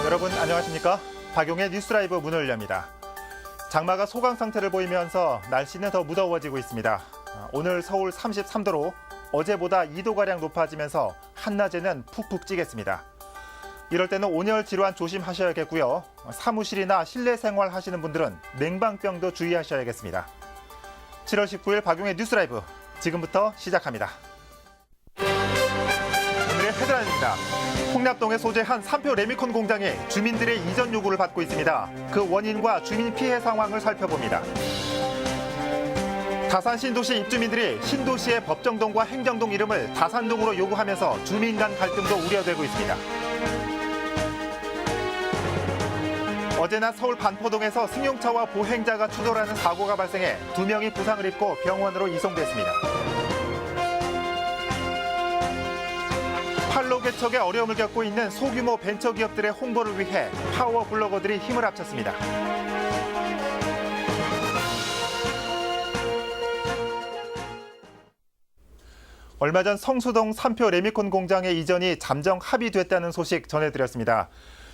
여러분 안녕하십니까? 박용의 뉴스라이브 문을 엽니다. 장마가 소강 상태를 보이면서 날씨는 더 무더워지고 있습니다. 오늘 서울 33도로 어제보다 2도가량 높아지면서 한낮에는 푹푹 찌겠습니다. 이럴 때는 온열 질환 조심하셔야겠고요. 사무실이나 실내 생활 하시는 분들은 냉방병도 주의하셔야겠습니다. 7월 19일 박용의 뉴스라이브 지금부터 시작합니다. 오늘의 헤드라인입니다. 풍납동에 소재한 산표 레미콘 공장이 주민들의 이전 요구를 받고 있습니다. 그 원인과 주민 피해 상황을 살펴봅니다. 다산 신도시 입주민들이 신도시의 법정동과 행정동 이름을 다산동으로 요구하면서 주민 간 갈등도 우려되고 있습니다. 어제 낮 서울 반포동에서 승용차와 보행자가 추돌하는 사고가 발생해 2명이 부상을 입고 병원으로 이송됐습니다. 판로 개척에 어려움을 겪고 있는 소규모 벤처기업들의 홍보를 위해 파워 블로거들이 힘을 합쳤습니다. 얼마 전 성수동 산표 레미콘 공장의 이전이 잠정 합의됐다는 소식 전해드렸습니다.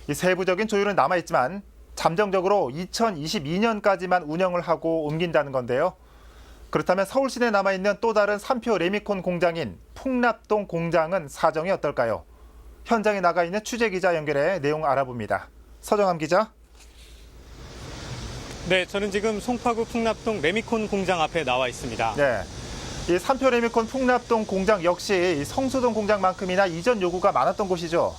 이 세부적인 조율은 남아있지만 잠정적으로 2022년까지만 운영을 하고 옮긴다는 건데요. 그렇다면 서울 시내에 남아있는 또 다른 산표 레미콘 공장인 풍납동 공장은 사정이 어떨까요? 현장에 나가 있는 취재기자 연결해 내용 알아봅니다. 서정함 기자. 네, 저는 지금 송파구 풍납동 레미콘 공장 앞에 나와 있습니다. 네, 이 산표 레미콘 풍납동 공장 역시 성수동 공장만큼이나 이전 요구가 많았던 곳이죠?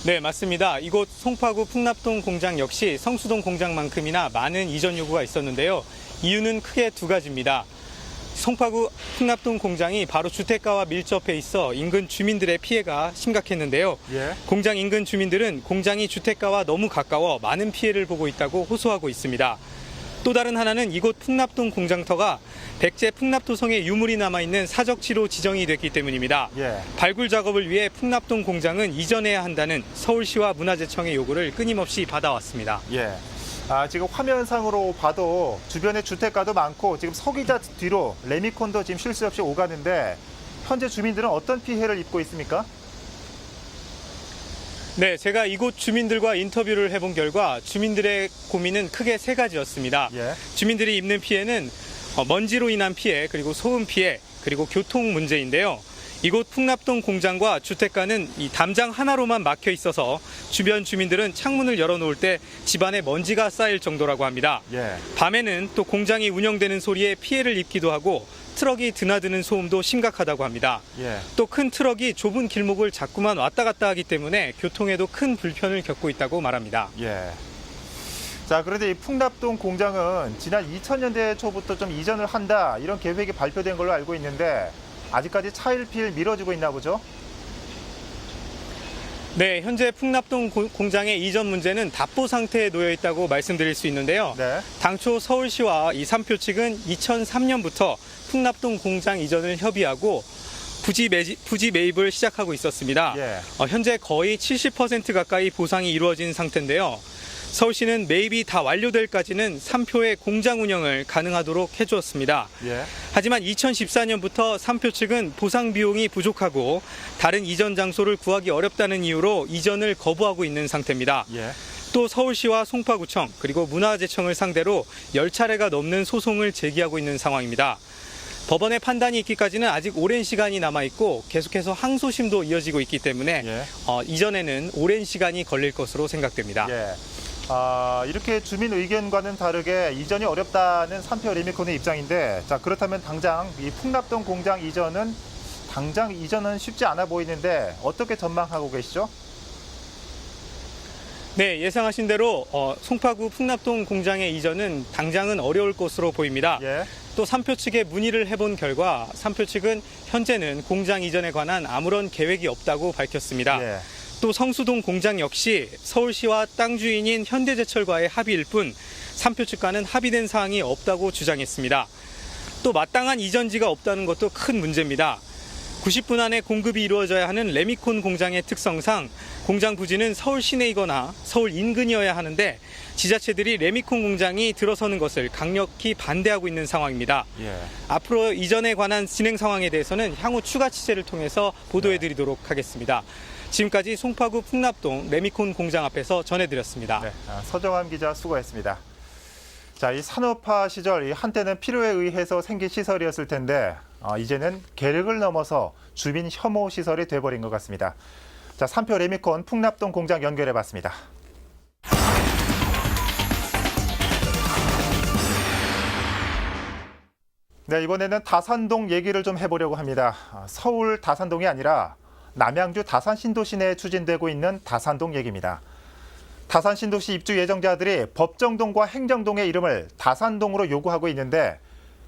네, 맞습니다. 이곳 송파구 풍납동 공장 역시 성수동 공장만큼이나 많은 이전 요구가 있었는데요. 이유는 크게 두 가지입니다. 송파구 풍납동 공장이 바로 주택가와 밀접해 있어 인근 주민들의 피해가 심각했는데요. 공장 인근 주민들은 공장이 주택가와 너무 가까워 많은 피해를 보고 있다고 호소하고 있습니다. 또 다른 하나는 이곳 풍납동 공장터가 백제 풍납도성의 유물이 남아있는 사적지로 지정이 됐기 때문입니다. 발굴 작업을 위해 풍납동 공장은 이전해야 한다는 서울시와 문화재청의 요구를 끊임없이 받아왔습니다. 지금 화면상으로 봐도 주변에 주택가도 많고 지금 서기자 뒤로 레미콘도 지금 쉴 새 없이 오가는데 현재 주민들은 어떤 피해를 입고 있습니까? 네, 제가 이곳 주민들과 인터뷰를 해본 결과 주민들의 고민은 크게 세 가지였습니다. 주민들이 입는 피해는 먼지로 인한 피해, 그리고 소음 피해, 그리고 교통 문제인데요. 이곳 풍납동 공장과 주택가는 이 담장 하나로만 막혀 있어서 주변 주민들은 창문을 열어놓을 때 집안에 먼지가 쌓일 정도라고 합니다. 밤에는 또 공장이 운영되는 소리에 피해를 입기도 하고 트럭이 드나드는 소음도 심각하다고 합니다. 또 큰 트럭이 좁은 길목을 자꾸만 왔다 갔다 하기 때문에 교통에도 큰 불편을 겪고 있다고 말합니다. 자, 그런데 이 풍납동 공장은 지난 2000년대 초부터 좀 이전을 한다 이런 계획이 발표된 걸로 알고 있는데 아직까지 차일피일 미뤄지고 있나 보죠? 네, 현재 풍납동 공장의 이전 문제는 답보 상태에 놓여 있다고 말씀드릴 수 있는데요. 당초 서울시와 이 산표 측은 2003년부터 풍납동 공장 이전을 협의하고 부지 매입을 시작하고 있었습니다. 현재 거의 70% 가까이 보상이 이루어진 상태인데요. 서울시는 매입이 다 완료될까지는 산표의 공장 운영을 가능하도록 해주었습니다. 하지만 2014년부터 산표 측은 보상 비용이 부족하고 다른 이전 장소를 구하기 어렵다는 이유로 이전을 거부하고 있는 상태입니다. 또 서울시와 송파구청 그리고 문화재청을 상대로 10차례가 넘는 소송을 제기하고 있는 상황입니다. 법원의 판단이 있기까지는 아직 오랜 시간이 남아있고 계속해서 항소심도 이어지고 있기 때문에 이전에는 오랜 시간이 걸릴 것으로 생각됩니다. 이렇게 주민 의견과는 다르게 이전이 어렵다는 산표 레미콘의 입장인데, 자, 그렇다면 당장 이 풍납동 공장 이전은 쉽지 않아 보이는데 어떻게 전망하고 계시죠? 네, 예상하신 대로 송파구 풍납동 공장의 이전은 당장은 어려울 것으로 보입니다. 또 산표 측에 문의를 해본 결과 산표 측은 현재는 공장 이전에 관한 아무런 계획이 없다고 밝혔습니다. 또 성수동 공장 역시 서울시와 땅 주인인 현대제철과의 합의일 뿐 산표 측과는 합의된 사항이 없다고 주장했습니다. 또 마땅한 이전지가 없다는 것도 큰 문제입니다. 90분 안에 공급이 이루어져야 하는 레미콘 공장의 특성상 공장 부지는 서울 시내이거나 서울 인근이어야 하는데 지자체들이 레미콘 공장이 들어서는 것을 강력히 반대하고 있는 상황입니다. 예. 앞으로 이전에 관한 진행 상황에 대해서는 향후 추가 취재를 통해서 보도해드리도록 하겠습니다. 지금까지 송파구 풍납동 레미콘 공장 앞에서 전해드렸습니다. 네, 서정함 기자 수고했습니다. 자, 이 산업화 시절 이 한때는 필요에 의해서 생긴 시설이었을 텐데 이제는 계획을 넘어서 주민 혐오 시설이 돼버린 것 같습니다. 자, 산표 레미콘 풍납동 공장 연결해봤습니다. 네, 이번에는 다산동 얘기를 좀 해보려고 합니다. 서울 다산동이 아니라 남양주 다산 신도시 내에 추진되고 있는 다산동 얘기입니다. 다산 신도시 입주 예정자들이 법정동과 행정동의 이름을 다산동으로 요구하고 있는데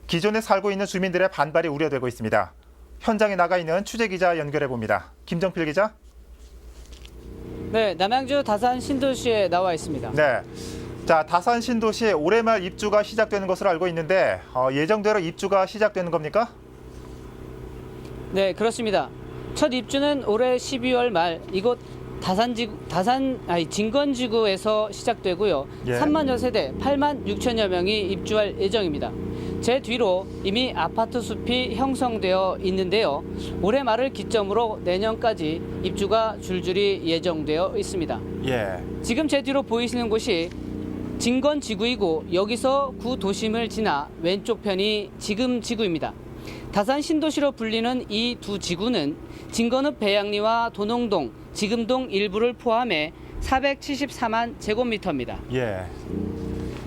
기존에 살고 있는 주민들의 반발이 우려되고 있습니다. 현장에 나가 있는 취재기자 연결해 봅니다. 김정필 기자. 네, 남양주 다산 신도시에 나와 있습니다. 네. 자, 다산 신도시 올해 말 입주가 시작되는 것으로 알고 있는데 예정대로 입주가 시작되는 겁니까? 네, 그렇습니다. 첫 입주는 올해 12월 말 이곳 진건지구에서 시작되고요. 예. 3만여 세대 8만 6천여 명이 입주할 예정입니다. 제 뒤로 이미 아파트 숲이 형성되어 있는데요. 올해 말을 기점으로 내년까지 입주가 줄줄이 예정되어 있습니다. 예. 지금 제 뒤로 보이시는 곳이 진건지구이고 여기서 구 도심을 지나 왼쪽 편이 지금지구입니다. 다산 신도시로 불리는 이 두 지구는 진건읍 배양리와 도농동, 지금동 일부를 포함해 474만 제곱미터입니다. 예.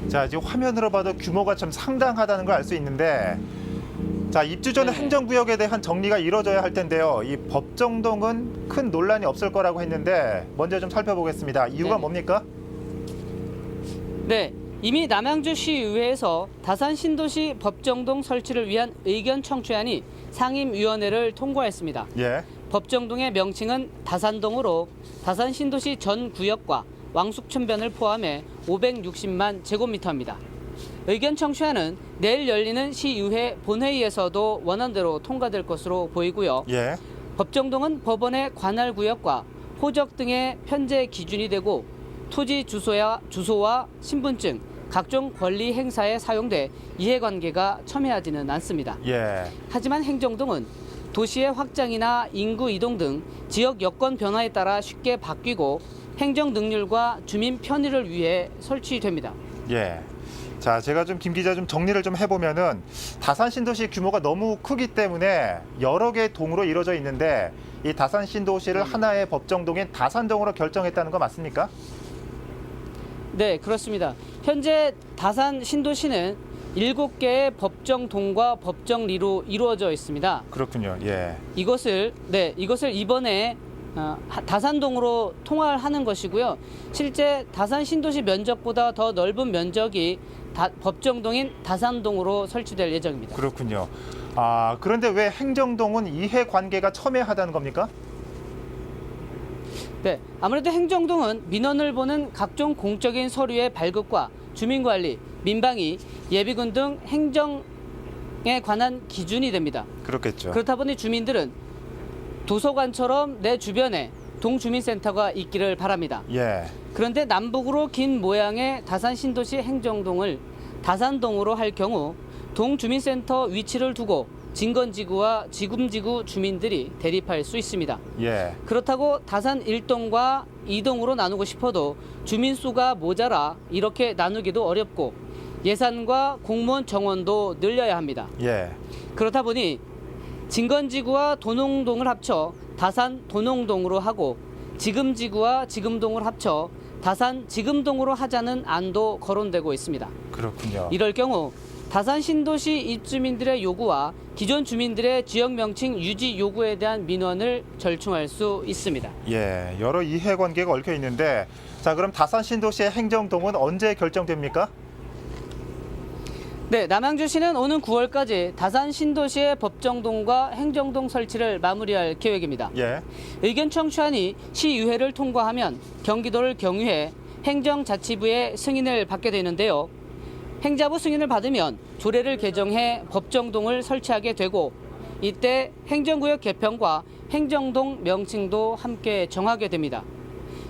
자, 지금 화면으로 봐도 규모가 좀 상당하다는 걸 알 수 있는데 자, 입주 전에 네. 행정구역에 대한 정리가 이루어져야 할 텐데요. 이 법정동은 큰 논란이 없을 거라고 했는데 먼저 좀 살펴보겠습니다. 이유가 네. 뭡니까? 네, 이미 남양주시의회에서 다산 신도시 법정동 설치를 위한 의견 청취안이 상임위원회를 통과했습니다. 예. 법정동의 명칭은 다산동으로 다산 신도시 전 구역과 왕숙천변을 포함해 560만 제곱미터입니다. 의견 청취안은 내일 열리는 시의회 본회의에서도 원안대로 통과될 것으로 보이고요. 예. 법정동은 법원의 관할 구역과 호적 등의 편제 기준이 되고 토지 주소와 신분증, 각종 권리 행사에 사용돼 이해관계가 첨예하지는 않습니다. 예. 하지만 행정동은 도시의 확장이나 인구 이동 등 지역 여건 변화에 따라 쉽게 바뀌고 행정 능률과 주민 편의를 위해 설치됩니다. 예. 자, 제가 좀 김 기자 좀 정리를 좀 해보면은 다산 신도시 규모가 너무 크기 때문에 여러 개의 동으로 이루어져 있는데 이 다산 신도시를 하나의 법정동인 다산동으로 결정했다는 거 맞습니까? 네, 그렇습니다. 현재 다산 신도시는 7개의 법정동과 법정리로 이루어져 있습니다. 그렇군요. 예. 이것을 이번에 다산동으로 통할하는 것이고요. 실제 다산 신도시 면적보다 더 넓은 면적이 법정동인 다산동으로 설치될 예정입니다. 그렇군요. 아, 그런데 왜 행정동은 이해관계가 첨예하다는 겁니까? 네, 아무래도 행정동은 민원을 보는 각종 공적인 서류의 발급과 주민관리, 민방위, 예비군 등 행정에 관한 기준이 됩니다. 그렇겠죠. 그렇다 보니 주민들은 도서관처럼 내 주변에 동주민센터가 있기를 바랍니다. 예. 그런데 남북으로 긴 모양의 다산 신도시 행정동을 다산동으로 할 경우 동주민센터 위치를 두고 진건지구와 지금지구 주민들이 대립할 수 있습니다. 예. 그렇다고 다산 1동과 2동으로 나누고 싶어도 주민 수가 모자라 이렇게 나누기도 어렵고 예산과 공무원 정원도 늘려야 합니다. 예. 그렇다 보니 진건지구와 도농동을 합쳐 다산 도농동으로 하고 지금지구와 지금동을 합쳐 다산 지금동으로 하자는 안도 거론되고 있습니다. 그렇군요. 이럴 경우 다산 신도시 입주민들의 요구와 기존 주민들의 지역 명칭 유지 요구에 대한 민원을 절충할 수 있습니다. 예. 여러 이해관계가 얽혀 있는데 자, 그럼 다산 신도시의 행정동은 언제 결정됩니까? 네, 남양주시는 오는 9월까지 다산 신도시의 법정동과 행정동 설치를 마무리할 계획입니다. 예. 의견 청취안이 시의회를 통과하면 경기도를 경유해 행정자치부의 승인을 받게 되는데요. 행자부 승인을 받으면 조례를 개정해 법정동을 설치하게 되고 이때 행정구역 개편과 행정동 명칭도 함께 정하게 됩니다.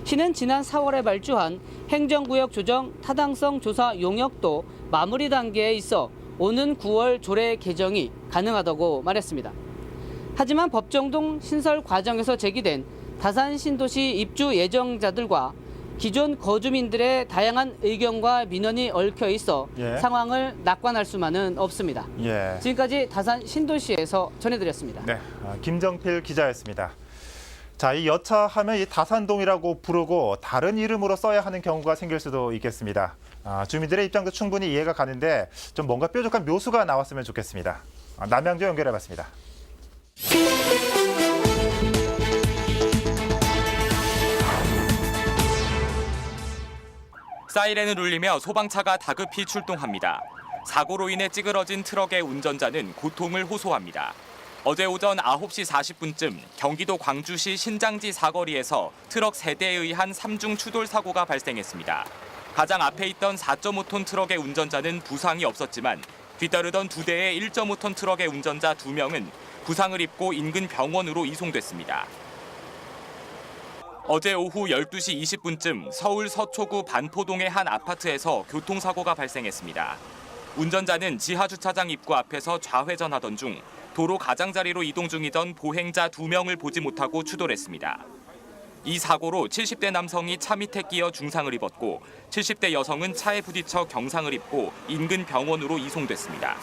시는 지난 4월에 발주한 행정구역 조정 타당성 조사 용역도 마무리 단계에 있어 오는 9월 조례 개정이 가능하다고 말했습니다. 하지만 법정동 신설 과정에서 제기된 다산 신도시 입주 예정자들과 기존 거주민들의 다양한 의견과 민원이 얽혀 있어 상황을 낙관할 수만은 없습니다. 지금까지 다산 신도시에서 전해드렸습니다. 네, 김정필 기자였습니다. 자, 이 여차하면 이 다산동이라고 부르고 다른 이름으로 써야 하는 경우가 생길 수도 있겠습니다. 주민들의 입장도 충분히 이해가 가는데 좀 뭔가 뾰족한 묘수가 나왔으면 좋겠습니다. 남양주 연결해봤습니다. 사이렌을 울리며 소방차가 다급히 출동합니다. 사고로 인해 찌그러진 트럭의 운전자는 고통을 호소합니다. 어제 오전 9시 40분쯤 경기도 광주시 신장지 사거리에서 트럭 3대에 의한 3중 추돌 사고가 발생했습니다. 가장 앞에 있던 4.5톤 트럭의 운전자는 부상이 없었지만 뒤따르던 2대의 1.5톤 트럭의 운전자 2명은 부상을 입고 인근 병원으로 이송됐습니다. 어제 오후 12시 20분쯤 서울 서초구 반포동의 한 아파트에서 교통사고가 발생했습니다. 운전자는 지하주차장 입구 앞에서 좌회전하던 중 도로 가장자리로 이동 중이던 보행자 2명을 보지 못하고 추돌했습니다. 이 사고로 70대 남성이 차 밑에 끼어 중상을 입었고 70대 여성은 차에 부딪혀 경상을 입고 인근 병원으로 이송됐습니다.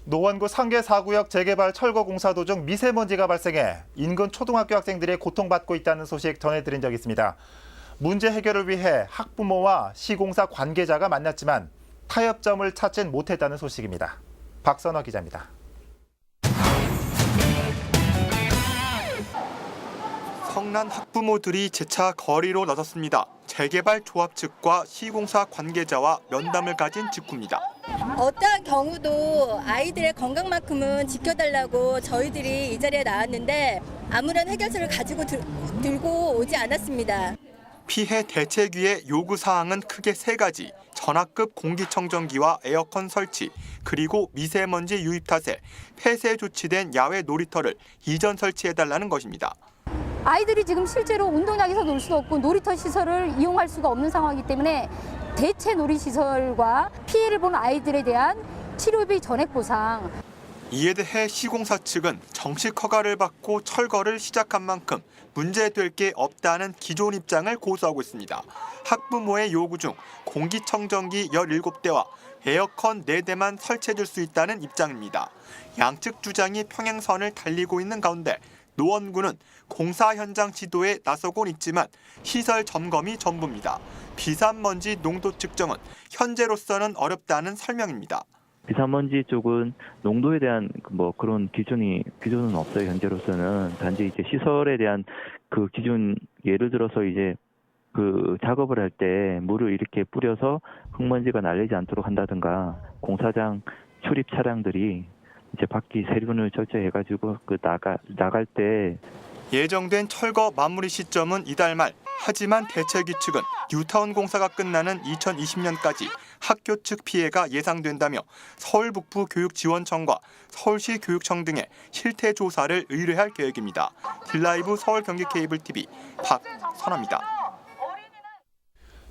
노원구 상계 4구역 재개발 철거 공사 도중 미세먼지가 발생해 인근 초등학교 학생들이 고통받고 있다는 소식 전해드린 적이 있습니다. 문제 해결을 위해 학부모와 시공사 관계자가 만났지만 타협점을 찾진 못했다는 소식입니다. 박선화 기자입니다. 성난 학부모들이 재차 거리로 나섰습니다. 재개발 조합 측과 시공사 관계자와 면담을 가진 직후입니다. 어떠한 경우도 아이들의 건강만큼은 지켜달라고 저희들이 이 자리에 나왔는데 아무런 해결책을 가지고 들고 오지 않았습니다. 피해 대책위의 요구사항은 크게 3가지. 전화급 공기청정기와 에어컨 설치, 그리고 미세먼지 유입 탓에 폐쇄 조치된 야외 놀이터를 이전 설치해달라는 것입니다. 아이들이 지금 실제로 운동장에서 놀 수도 없고 놀이터 시설을 이용할 수가 없는 상황이기 때문에 대체 놀이시설과 피해를 본 아이들에 대한 치료비 전액 보상. 이에 대해 시공사 측은 정식 허가를 받고 철거를 시작한 만큼 문제될 게 없다는 기존 입장을 고수하고 있습니다. 학부모의 요구 중 공기청정기 17대와 에어컨 4대만 설치해줄 수 있다는 입장입니다. 양측 주장이 평행선을 달리고 있는 가운데 노원구는 공사 현장 지도에 나서곤 있지만 시설 점검이 전부입니다. 비산먼지 농도 측정은 현재로서는 어렵다는 설명입니다. 비산먼지 쪽은 농도에 대한 그런 기준은 없어요. 현재로서는 단지 이제 시설에 대한 그 기준, 예를 들어서 이제 그 작업을 할 때 물을 이렇게 뿌려서 흙먼지가 날리지 않도록 한다든가, 공사장 출입 차량들이 이제 바퀴 세륜을 설치해가지고 나갈 때 예정된 철거 마무리 시점은 이달 말. 하지만 대책위 측은 뉴타운 공사가 끝나는 2020년까지 학교 측 피해가 예상된다며 서울 북부 교육지원청과 서울시 교육청 등의 실태 조사를 의뢰할 계획입니다. 딜라이브 서울 경기 케이블 TV 박선아입니다.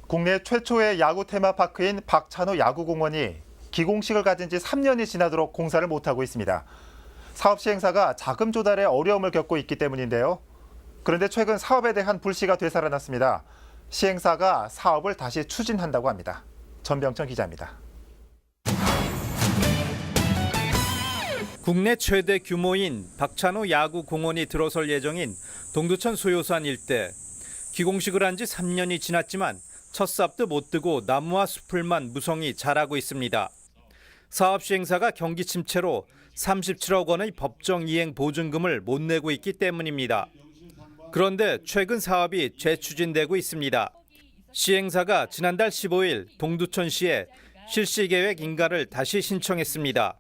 국내 최초의 야구 테마파크인 박찬호 야구공원이 기공식을 가진 지 3년이 지나도록 공사를 못하고 있습니다. 사업 시행사가 자금 조달에 어려움을 겪고 있기 때문인데요. 그런데 최근 사업에 대한 불씨가 되살아났습니다. 시행사가 사업을 다시 추진한다고 합니다. 전병천 기자입니다. 국내 최대 규모인 박찬호 야구공원이 들어설 예정인 동두천 수요산 일대. 기공식을 한 지 3년이 지났지만 첫 삽도 못 뜨고 나무와 숲을만 무성히 자라고 있습니다. 사업 시행사가 경기 침체로 37억 원의 법정 이행 보증금을 못 내고 있기 때문입니다. 그런데 최근 사업이 재추진되고 있습니다. 시행사가 지난달 15일 동두천시에 실시계획 인가를 다시 신청했습니다.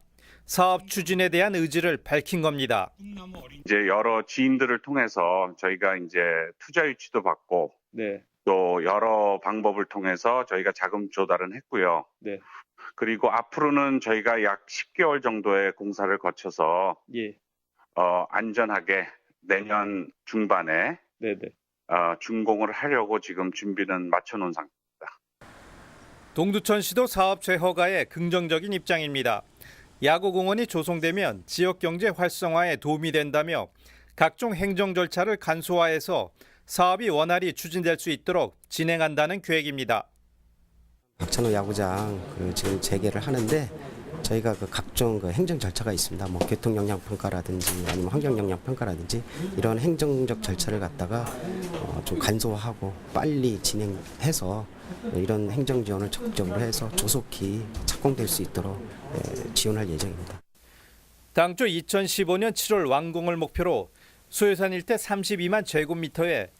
사업 추진에 대한 의지를 밝힌 겁니다. 이제 여러 지인들을 통해서 저희가 이제 투자 유치도 받고 또 여러 방법을 통해서 저희가 자금 조달은 했고요. 그리고 앞으로는 저희가 약 10개월 정도의 공사를 거쳐서 안전하게 내년 중반에 준공을 하려고 지금 준비는 마쳐놓은 상태입니다. 동두천시도 사업 재허가에 긍정적인 입장입니다. 야구공원이 조성되면 지역 경제 활성화에 도움이 된다며 각종 행정 절차를 간소화해서 사업이 원활히 추진될 수 있도록 진행한다는 계획입니다. 박찬호 야구장 지금 재개를 하는데 저희가 각종 행정 절차가 있습니다. 뭐 교통 영향 평가라든지 아니면 환경 영향 평가라든지 이런 행정적 절차를 갖다가 좀 간소화하고 빨리 진행해서 이런 행정 지원을 적극적으로 해서 조속히 착공될 수 있도록 지원할 예정입니다. 당초 2015년 7월 완공을 목표로 소요산 일대 32만 제곱미터에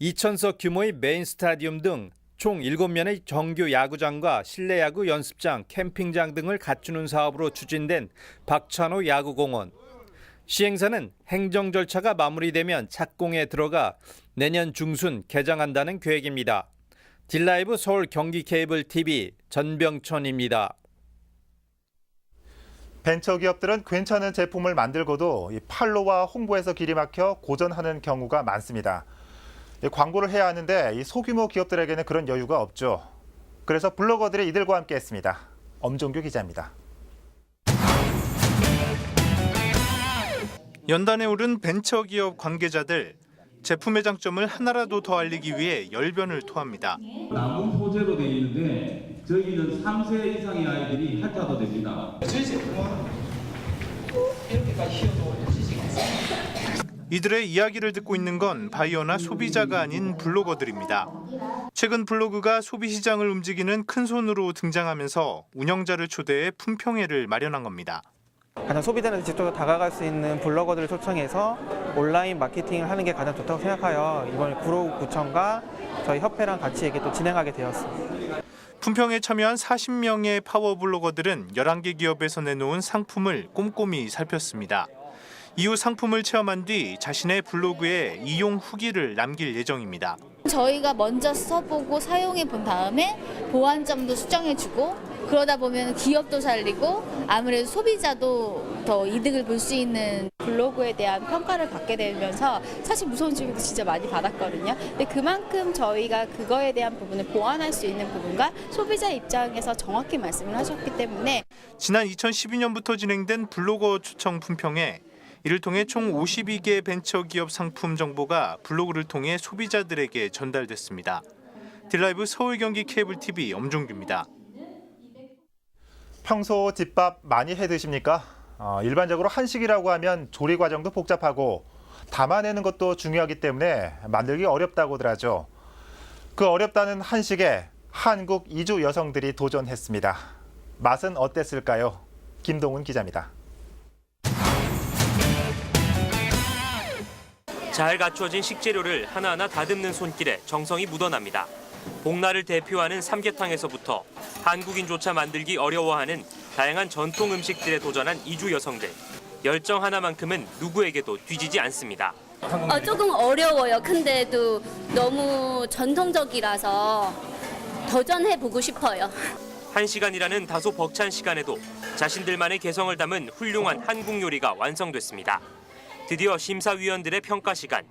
2,000석 규모의 메인 스타디움 등 총 7면의 정규 야구장과 실내 야구 연습장, 캠핑장 등을 갖추는 사업으로 추진된 박찬호 야구공원. 시행사는 행정 절차가 마무리되면 착공에 들어가 내년 중순 개장한다는 계획입니다. 딜라이브 서울 경기 케이블 TV 전병천입니다. 벤처기업들은 괜찮은 제품을 만들고도 이 판로와 홍보에서 길이 막혀 고전하는 경우가 많습니다. 광고를 해야 하는데 이 소규모 기업들에게는 그런 여유가 없죠. 그래서 블로거들이 이들과 함께했습니다. 엄종규 기자입니다. 연단에 오른 벤처기업 관계자들, 제품의 장점을 하나라도 더 알리기 위해 열변을 토합니다. 나무 소재로 되어 있는데 저희는 3세 이상의 아이들이 핥아도 됩니다. 저희 제품은 이렇게까지 휘어도 되지가 않습니다. 이들의 이야기를 듣고 있는 건 바이어나 소비자가 아닌 블로거들입니다. 최근 블로그가 소비시장을 움직이는 큰손으로 등장하면서 운영자를 초대해 품평회를 마련한 겁니다. 가장 소비자한테 직접 다가갈 수 있는 블로거들을 초청해서 온라인 마케팅을 하는 게 가장 좋다고 생각하여 이번에 구로구청과 저희 협회랑 같이 이렇게 또 진행하게 되었습니다. 품평에 참여한 40명의 파워 블로거들은 11개 기업에서 내놓은 상품을 꼼꼼히 살폈습니다. 이후 상품을 체험한 뒤 자신의 블로그에 이용 후기를 남길 예정입니다. 저희가 먼저 써보고 사용해 본 다음에 보완점도 수정해주고 그러다 보면 기업도 살리고 아무래도 소비자도 더 이득을 볼 수 있는 블로그에 대한 평가를 받게 되면서 사실 무서운 질문도 진짜 많이 받았거든요. 근데 그만큼 저희가 그거에 대한 부분을 보완할 수 있는 부분과 소비자 입장에서 정확히 말씀을 하셨기 때문에 지난 2012년부터 진행된 블로거 초청 품평회 이를 통해 총 52개 벤처기업 상품 정보가 블로그를 통해 소비자들에게 전달됐습니다. 딜라이브 서울 경기 케이블 TV 엄종규입니다. 평소 집밥 많이 해 드십니까? 일반적으로 한식이라고 하면 조리 과정도 복잡하고 담아내는 것도 중요하기 때문에 만들기 어렵다고들 하죠. 그 어렵다는 한식에 한국 이주 여성들이 도전했습니다. 맛은 어땠을까요? 김동훈 기자입니다. 잘 갖추어진 식재료를 하나하나 다듬는 손길에 정성이 묻어납니다. 복날을 대표하는 삼계탕에서부터 한국인조차 만들기 어려워하는 다양한 전통 음식들에 도전한 이주 여성들. 열정 하나만큼은 누구에게도 뒤지지 않습니다. 조금 어려워요. 근데도 너무 전통적이라서 도전해보고 싶어요. 1시간이라는 다소 벅찬 시간에도 자신들만의 개성을 담은 훌륭한 한국 요리가 완성됐습니다. 드디어 심사위원들의 평가 시간.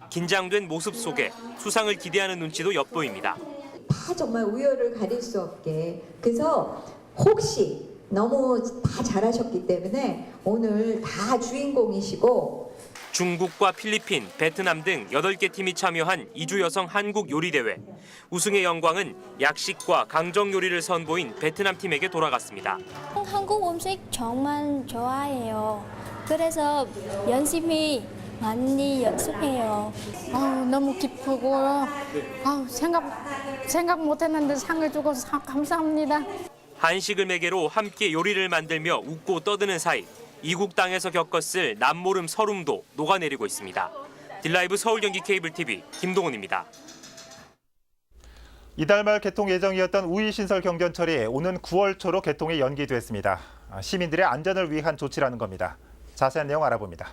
긴장된 모습 속에 수상을 기대하는 눈치도 엿보입니다. 다 정말 우열을 가릴 수 없게. 그래서 혹시 너무 다 잘하셨기 때문에 오늘 다 주인공이시고. 중국과 필리핀, 베트남 등 8개 팀이 참여한 이주 여성 한국 요리 대회. 우승의 영광은 약식과 강정 요리를 선보인 베트남 팀에게 돌아갔습니다. 한국 음식 정말 좋아해요. 그래서 열심히 많이 연습해요. 너무 기쁘고 생각 못했는데 상을 주고 감사합니다. 한식을 매개로 함께 요리를 만들며 웃고 떠드는 사이 이국 땅에서 겪었을 남모름 서름도 녹아내리고 있습니다. 딜라이브 서울 경기 케이블 TV 김동훈입니다. 이달 말 개통 예정이었던 우이신설 경전철이 오는 9월 초로 개통이 연기됐습니다. 시민들의 안전을 위한 조치라는 겁니다. 자세한 내용 알아봅니다.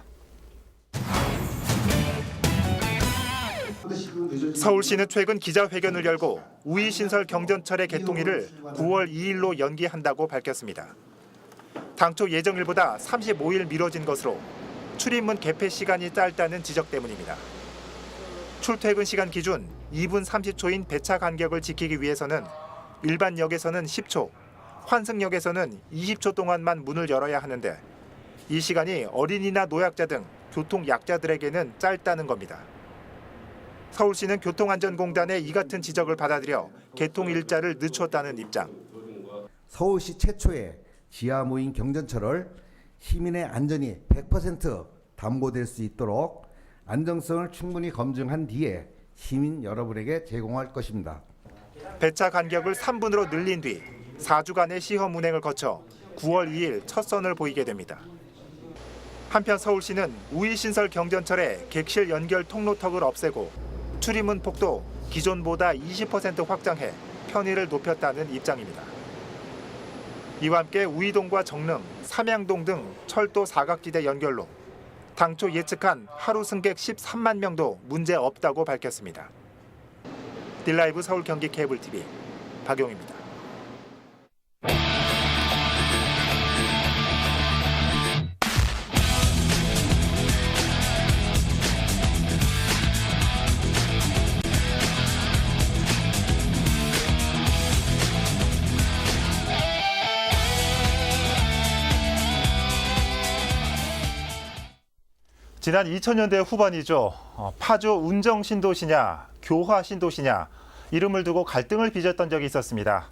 서울시는 최근 기자회견을 열고 우이신설 경전철의 개통일을 9월 2일로 연기한다고 밝혔습니다. 당초 예정일보다 35일 미뤄진 것으로 출입문 개폐 시간이 짧다는 지적 때문입니다. 출퇴근 시간 기준 2분 30초인 배차 간격을 지키기 위해서는 일반 역에서는 10초, 환승역에서는 20초 동안만 문을 열어야 하는데 이 시간이 어린이나 노약자 등 교통 약자들에게는 짧다는 겁니다. 서울시는 교통안전공단의 이 같은 지적을 받아들여 개통 일자를 늦췄다는 입장. 서울시 최초의 지하무인 경전철을 시민의 안전이 100% 담보될 수 있도록 안정성을 충분히 검증한 뒤에 시민 여러분에게 제공할 것입니다. 배차 간격을 3분으로 늘린 뒤 4주간의 시험 운행을 거쳐 9월 2일 첫 선을 보이게 됩니다. 한편 서울시는 우이신설 경전철의 객실 연결 통로턱을 없애고 출입문 폭도 기존보다 20% 확장해 편의를 높였다는 입장입니다. 이와 함께 우이동과 정릉, 삼양동 등 철도 사각지대 연결로 당초 예측한 하루 승객 13만 명도 문제 없다고 밝혔습니다. 딜라이브 서울 경기 케이블TV 박용입니다. 지난 2000년대 후반이죠. 파주 운정 신도시냐 교화 신도시냐 이름을 두고 갈등을 빚었던 적이 있었습니다.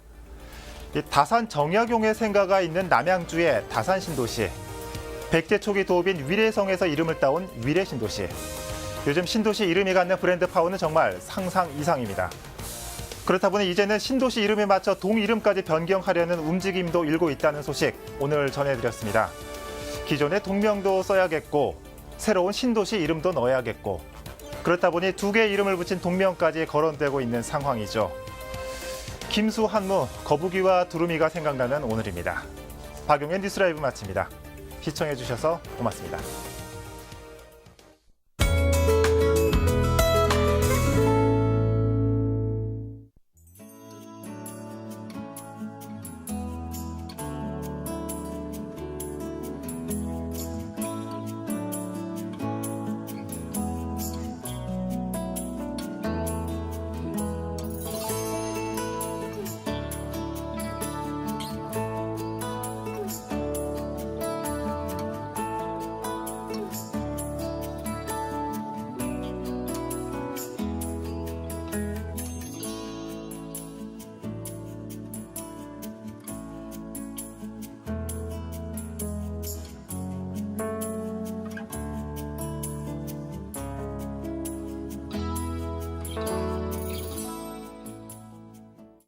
다산 정약용의 생가가 있는 남양주의 다산 신도시, 백제 초기 도읍인 위례성에서 이름을 따온 위례 신도시. 요즘 신도시 이름이 갖는 브랜드 파워는 정말 상상 이상입니다. 그렇다 보니 이제는 신도시 이름에 맞춰 동 이름까지 변경하려는 움직임도 일고 있다는 소식 오늘 전해드렸습니다. 기존의 동명도 써야겠고 새로운 신도시 이름도 넣어야겠고 그렇다 보니 두 개의 이름을 붙인 동명까지 거론되고 있는 상황이죠. 김수, 한무, 거북이와 두루미가 생각나는 오늘입니다. 박용의 뉴스라이브 마칩니다. 시청해주셔서 고맙습니다.